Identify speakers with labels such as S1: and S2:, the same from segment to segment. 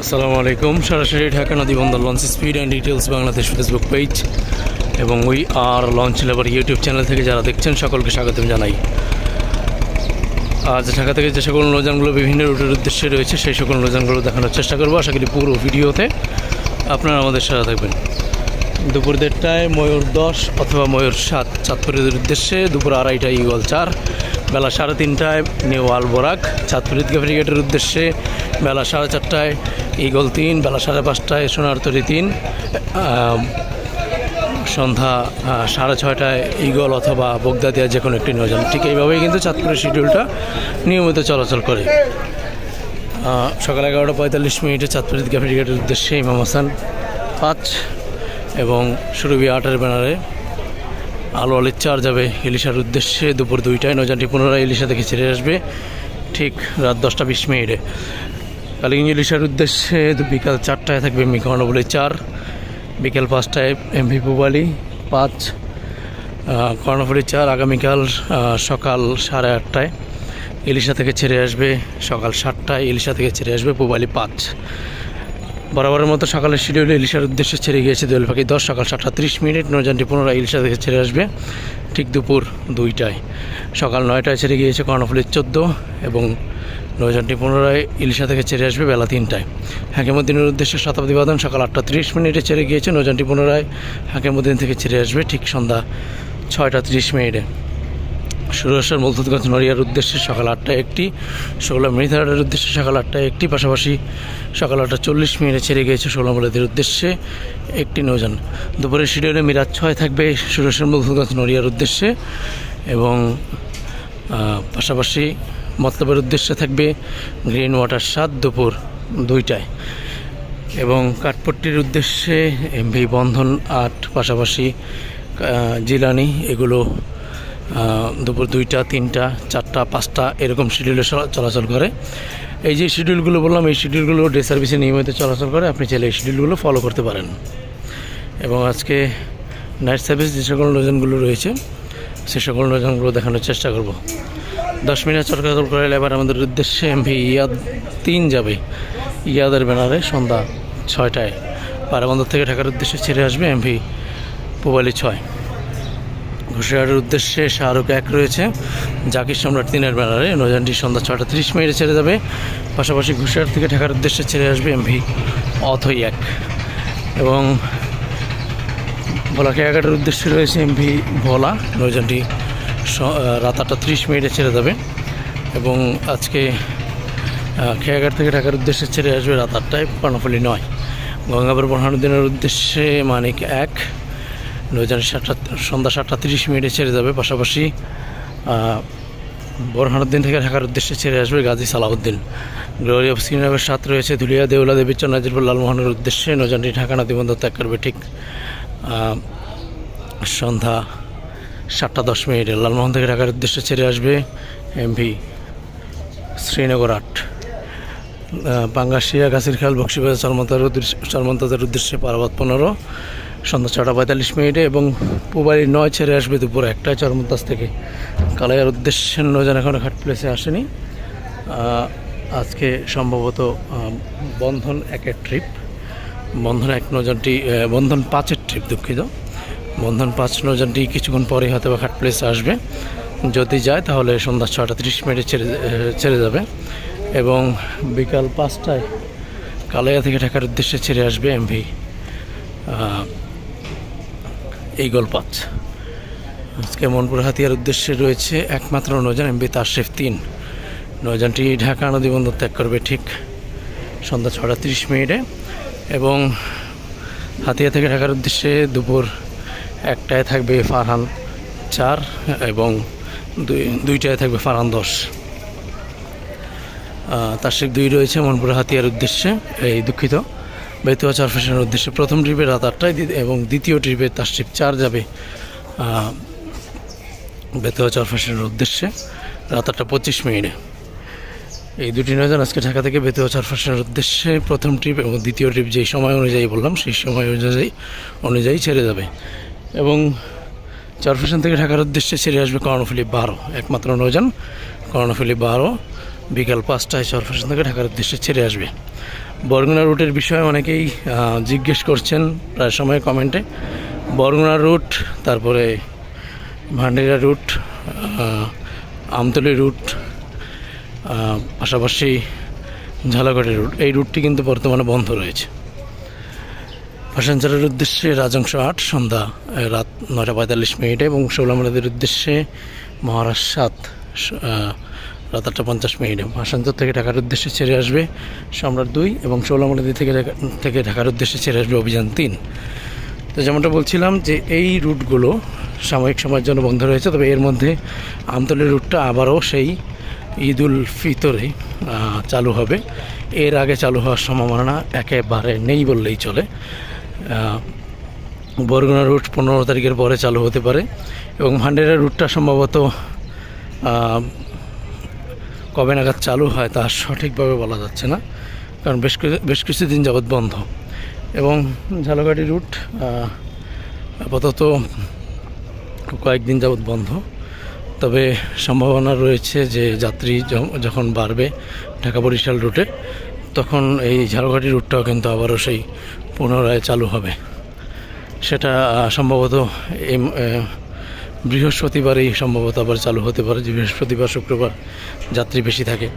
S1: আসসালামু আলাইকুম। সরাসরি ঢাকা নদীবন্দর launch speed and details Bangladesh Facebook page এবং we are launch labour YouTube channel থেকে যারা দেখছেন সকলকে স্বাগতম জানাই। আজ ঢাকা থেকে যে সকল নৌযানগুলো বিভিন্ন রুটের উদ্দেশ্যে রয়েছে সেই সকল নৌযানগুলো দেখানোর চেষ্টা করবো। আশা করি পুরো ভিডিওতে আপনারা আমাদের সাথে থাকবেন। দুপুর 1:30টায় ময়ূর 10 অথবা ময়ূর 7 চাঁদপুরের উদ্দেশ্যে, দুপুর 2:30টায় ইগল 4, বেলা 3:30টায় নিউ আলবোরাক চাঁদপুর ঈদগাহ ফেরিঘাটের উদ্দেশ্যে, বেলা 4:30টায় ইগল 3, বেলা 5:30টায় সোনারতরী 3, সন্ধ্যা 6:30টায় ইগল অথবা বগদাদিয়া যে কোনো একটি নৌযান। ঠিক এইভাবেই কিন্তু চাঁদপুরের শিডিউলটা নিয়মিত চলাচল করে। সকাল 11:45 চাঁদপুর ঈদগাহ ফেরিঘাটের উদ্দেশ্যে ইমাম হাসান 5 এবং সুরভি 8-এর ব্যানারে আলো আলির 4 যাবে ইলিশার উদ্দেশ্যে। দুপুর 2টায় নৌযানটি পুনরায় ইলিশা থেকে ছেড়ে আসবে ঠিক রাত 10:20। কালিগঞ্জ ইলিশার উদ্দেশ্যে বিকাল 4টায় থাকবে এমভি কর্ণফুলী 4, বিকেল 5টায় এমভি পূবালী 5, কর্ণফুলী 4 আগামীকাল সকাল 8:30টায় ইলিশা থেকে ছেড়ে আসবে, সকাল 7টায় ইলিশা থেকে ছেড়ে আসবে পূবালী 5। বরাবরের মতো সকালের শিডিউলে ইলিশার উদ্দেশ্যে ছেড়ে গিয়েছে দোয়েল পাখি 10, সকাল 7:30। নৌযানটি পুনরায় ইলিশা থেকে ছেড়ে আসবে ঠিক দুপুর 2টায়। সকাল 9টায় ছেড়ে গিয়েছে কর্ণফুলী 14 এবং নৌযানটি পুনরায় ইলিশা থেকে ছেড়ে আসবে বেলা 3টায়। হাকিমউদ্দিনের উদ্দেশ্যে শতাব্দী বাদন সকাল 8:30 ছেড়ে গিয়েছে, নৌযানটি পুনরায় হাকিমউদ্দিন থেকে ছেড়ে আসবে ঠিক সন্ধ্যা 6:30। সুরেশ্বর মূলতুৎগঞ্জ নড়িয়ার উদ্দেশ্যে সকাল 8টায় একটি, ষোলা মৃধারের উদ্দেশ্যে সকাল 8টায় একটি, পাশাপাশি সকাল 8:40 ছেড়ে গিয়েছে ষোলামূলাদের উদ্দেশ্যে একটি নৌযান। দুপুরের শিডিউলে মিরাজ 6 থাকবে সুরেশ্বর মূলতুৎগঞ্জ নড়িয়ার উদ্দেশ্যে এবং পাশাপাশি মতলবের উদ্দেশ্যে থাকবে গ্রিন ওয়াটার 7 দুপুর 2টায় এবং কাঠপট্টির উদ্দেশ্যে এমভি বন্ধন 8, পাশাপাশি জিলানি এগুলো দুপুর 2টা, 3টা, 4টা, 5টা এরকম শিডিউলে চলাচল করে। এই যে শিডিউলগুলো বললাম, এই শিডিউলগুলো ডে সার্ভিসে নিয়মিত চলাচল করে। আপনি চাইলে এই শিডিউলগুলো ফলো করতে পারেন। এবং আজকে নাইট সার্ভিস যে সকল নৌযানগুলো রয়েছে সে সকল নৌযানগুলো দেখানোর চেষ্টা করব। 10 মিনিট চলাচল করে এবার আমাদের উদ্দেশ্যে এমভি ইয়াদ 3 যাবে ইয়াদের ব্যানারে সন্ধ্যা 6টায়। পারাবন্দর থেকে ঢাকার উদ্দেশ্যে ছেড়ে আসবে এমভি পূবালী 6। ঘুষিয়াহাটের উদ্দেশ্যে শাহরুখ 1 রয়েছে জাকির সম্রাট 3-এর ব্যানারে, নৌযানটি সন্ধ্যা 6:30 ছেড়ে যাবে। পাশাপাশি ঘুষিয়াহাট থেকে ঢাকার উদ্দেশ্যে ছেড়ে আসবে এমভি অথই 1 এবং ভোলা খেয়াঘাটের উদ্দেশ্যে রয়েছে এমভি ভোলা, নৌযানটি রাত 8:30 ছেড়ে যাবে এবং আজকে খেয়াঘাট থেকে ঢাকার উদ্দেশ্যে ছেড়ে আসবে রাত 8টায় কর্ণফুলী 9। গঙ্গাপুর বোরহানুদ্দিনের উদ্দেশ্যে মানিক 1, নৌযানটি সন্ধ্যা 7:30 ছেড়ে যাবে। পাশাপাশি বোরহানুদ্দিন থেকে ঢাকার উদ্দেশ্যে ছেড়ে আসবে গাজী সালাউদ্দিন। গ্লোরি অফ শ্রীনগর 7 রয়েছে ধুলিয়া দেউলা দেবীচর নাজিরপুর লালমোহনের উদ্দেশ্যে, নৌযানটি ঢাকা নদীবন্দর ত্যাগ করবে ঠিক সন্ধ্যা 7:10। লালমোহন থেকে ঢাকার উদ্দেশ্যে ছেড়ে আসবে এমভি শ্রীনগর 8। পাঙ্গাশিয়া গাছির খেয়াল বক্সিবাজার চরমন্তাজের উদ্দেশ্যে পারাবাদ 15, সন্ধ্যা 6:45 এবং পূবালী 9 ছেড়ে আসবে দুপুর 1টায় চরমন্তাজ থেকে। কালাইয়ার উদ্দেশ্যে নৌযান এখনও ঘাট প্লেসে আসেনি। আজকে সম্ভবত বন্ধন 1-এর ট্রিপ, বন্ধন 1 নৌযানটি বন্ধন 5-এর ট্রিপ, দুঃখিত। বন্ধন 5 নৌযানটি কিছুক্ষণ পরে হয়তো বা ঘাট প্লেসে আসবে। যদি যায় তাহলে সন্ধ্যা 6:30 ছেড়ে যাবে এবং বিকাল 5টায় কালাইয়া থেকে ঢাকার উদ্দেশ্যে ছেড়ে আসবে এমভি ইগল 5। আজকে মনপুর হাতিয়ার উদ্দেশ্যে রয়েছে একমাত্র নৌযান এমভি তাশরিফ 3, নৌযানটি ঢাকা নদীবন্দর ত্যাগ করবে ঠিক সন্ধ্যা 6:30 এবং হাতিয়া থেকে ঢাকার উদ্দেশ্যে দুপুর 1টায় থাকবে ফারহান 4 এবং 2টায় থাকবে ফারহান 10। তাশরিফ 2 রয়েছে মনপুর হাতিয়ার উদ্দেশ্যে, এই দুঃখিত বেতুয়া চরফ্যাশনের উদ্দেশ্যে। প্রথম ট্রিপে রাত 8টায় এবং দ্বিতীয় ট্রিপে তাশরিফ 4 যাবে বেতুয়া চরফ্যাশনের উদ্দেশ্যে রাত 8:25। এই দুটি নৌযান আজকে ঢাকা থেকে বেতুয়া চরফ্যাশনের উদ্দেশ্যে প্রথম ট্রিপ এবং দ্বিতীয় ট্রিপ যেই সময় অনুযায়ী বললাম সেই সময় অনুযায়ী ছেড়ে যাবে এবং চরফ্যাশন থেকে ঢাকার উদ্দেশ্যে ছেড়ে আসবে কর্ণফুলী 12, একমাত্র নৌযান কর্ণফুলী 12 বিকাল 5টায় চরফ্যাশন থেকে ঢাকার উদ্দেশ্যে ছেড়ে আসবে। বরগুনা রুটের বিষয়ে অনেকেই জিজ্ঞেস করছেন প্রায় সময় কমেন্টে। বরগুনা রুট, তারপরে ভান্ডারিয়া রুট, আমতলী রুট, পাশাপাশি ঝালকাঠি রুট, এই রুটটি কিন্তু বর্তমানে বন্ধ রয়েছে। প্যাসেঞ্জারের উদ্দেশ্যে রাজংশ ৮ সন্ধ্যা রাত ৯:৪৫ এবং শৌলামুড়িদের উদ্দেশ্যে মহারাজ ৭ রাত ৮:৫০। ভাষান্তর থেকে ঢাকার উদ্দেশ্যে ছেড়ে আসবে সম্রাট ২ এবং শৌলামুড়ি থেকে ঢাকার উদ্দেশ্যে ছেড়ে আসবে অভিযান ৩। তো যেমনটা বলছিলাম যে এই রুটগুলো সাময়িক সময়ের জন্য বন্ধ রয়েছে, তবে এর মধ্যে আমতলী রুটটা আবারও সেই ঈদ উল ফিতরে চালু হবে। এর আগে চালু হওয়ার সম্ভাবনা একেবারে নেই বললেই চলে। বরগুনা রুট ১৫ তারিখের পরে চালু হতে পারে এবং ভান্ডারিয়া রুটটা সম্ভবত কবে নাগাদ চালু হয় তা সঠিকভাবে বলা যাচ্ছে না, কারণ বেশ কিছুদিন যাবৎ বন্ধ। এবং ঝালকাঠি রুট আপাতত কয়েকদিন যাবৎ বন্ধ, তবে সম্ভাবনা রয়েছে যে যাত্রী যখন বাড়বে ঢাকা বরিশাল রুটে, তখন এই ঝালকাঠি রুটটাও কিন্তু আবারও সেই পুনরায় চালু হবে। সেটা সম্ভবত এই বৃহস্পতিবারেই সম্ভবত আবার চালু হতে পারে, যে বৃহস্পতিবার শুক্রবার যাত্রী বেশি থাকে,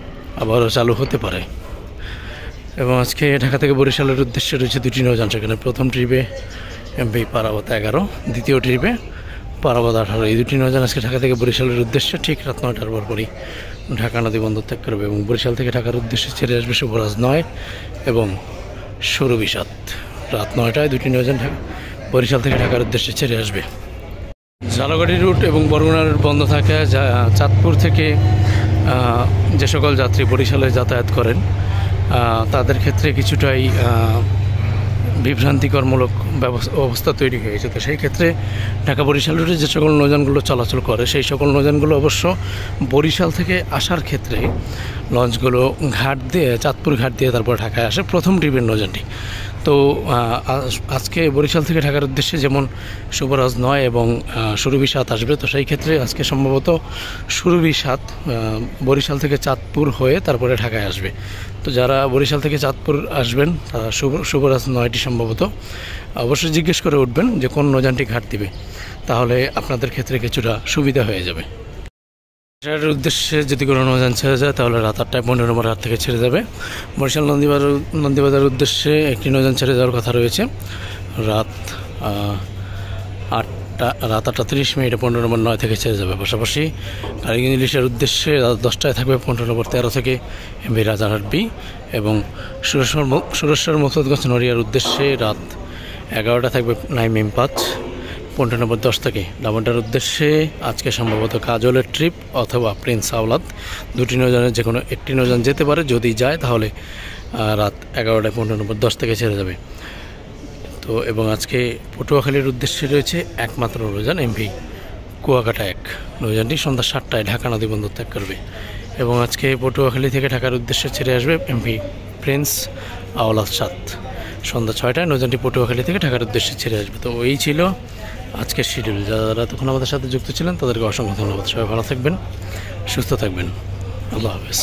S1: আবারও চালু হতে পারে। এবং আজকে ঢাকা থেকে বরিশালের উদ্দেশ্যে রয়েছে 2টি নৌযান। সেখানে প্রথম ট্রিপে এমভি পারাবত 11, দ্বিতীয় ট্রিপে পারাবত 18। এই 2টি নৌযান আজকে ঢাকা থেকে বরিশালের উদ্দেশ্যে ঠিক রাত 9টার পরপরই ঢাকা নদী বন্দর ত্যাগ করবে এবং বরিশাল থেকে ঢাকার উদ্দেশ্যে ছেড়ে আসবে শুভরাজ 9 এবং সুরভি 7। রাত 9টায় 2টি নৌযান বরিশাল থেকে ঢাকার উদ্দেশ্যে ছেড়ে আসবে। ঝালকাঠি রুট এবং বরগুনার বন্ধ থাকে। চাঁদপুর থেকে যে সকল যাত্রী বরিশালে যাতায়াত করেন তাদের ক্ষেত্রে কিছুটাই বিভ্রান্তিকরমূলক অবস্থা তৈরি হয়েছে। তো সেই ক্ষেত্রে ঢাকা বরিশাল রুটে যে সকল নৌযানগুলো চলাচল করে সেই সকল নৌযানগুলো অবশ্য বরিশাল থেকে আসার ক্ষেত্রে লঞ্চগুলো ঘাট দিয়ে, চাঁদপুর ঘাট দিয়ে তারপর ঢাকায় আসে প্রথম ট্রিপের নৌযানটি। তো আজকে বরিশাল থেকে ঢাকার উদ্দেশ্যে যেমন শুভরাজ 9 এবং সুরভি 7 আসবে, তো সেই ক্ষেত্রে আজকে সম্ভবত সুরভি 7 বরিশাল থেকে চাঁদপুর হয়ে তারপরে ঢাকায় আসবে। তো যারা বরিশাল থেকে চাঁদপুর আসবেন তারা শুভরাজ 9টি সম্ভবত অবশ্যই জিজ্ঞেস করে উঠবেন যে কোন নৌযানটি ঘাট দিবে, তাহলে আপনাদের ক্ষেত্রে কিছুটা সুবিধা হয়ে যাবে। এটার উদ্দেশ্যে যদি কোনো নৌযান ছেড়ে যায় তাহলে রাত 8টায় 15 নম্বর হাট থেকে ছেড়ে যাবে। বরিশাল নন্দীবাজার উদ্দেশ্যে একটি নৌযান ছেড়ে যাওয়ার কথা রয়েছে রাত 8টা 30 মিনিটে 15 নম্বর 9 থেকে ছেড়ে যাবে। পাশাপাশি কারিগঞ্জ ইলিশের উদ্দেশ্যে রাত 10টায় থাকবে 15 নম্বর 13 থেকে এমভি রাজারহাট বি এবং সুরেশ্বর মুক্তগঞ্জ নড়িয়ার উদ্দেশ্যে রাত 11টা থাকবে নাইম এম 5 15 নম্বর 10 থেকে। ডাবনটার উদ্দেশ্যে আজকে সম্ভবত কাজলের ট্রিপ অথবা প্রিন্স আওলাদ, 2টি নৌযানের যে কোনো একটি নৌযান যেতে পারে। যদি যায় তাহলে রাত 11টায় 15 নম্বর 10 থেকে ছেড়ে যাবে। তো এবং আজকে পটুয়াখালীর উদ্দেশ্যে রয়েছে একমাত্র নৌযান এমভি কুয়াকাটা 1। নৌযানটি সন্ধ্যা 7টায় ঢাকা নদী বন্দর ত্যাগ করবে এবং আজকে পটুয়াখালী থেকে ঢাকার উদ্দেশ্যে ছেড়ে আসবে এমভি প্রিন্স আওলাদ 7। সন্ধ্যা 6টায় নৌযানটি পটুয়াখালী থেকে ঢাকার উদ্দেশ্যে ছেড়ে আসবে। তো এই ছিল আজকের শিডিউল। যারা তখন আমাদের সাথে যুক্ত ছিলেন তাদেরকে অসংখ্য ধন্যবাদ। সবাই ভালো থাকবেন, সুস্থ থাকবেন। আল্লাহ হাফেজ।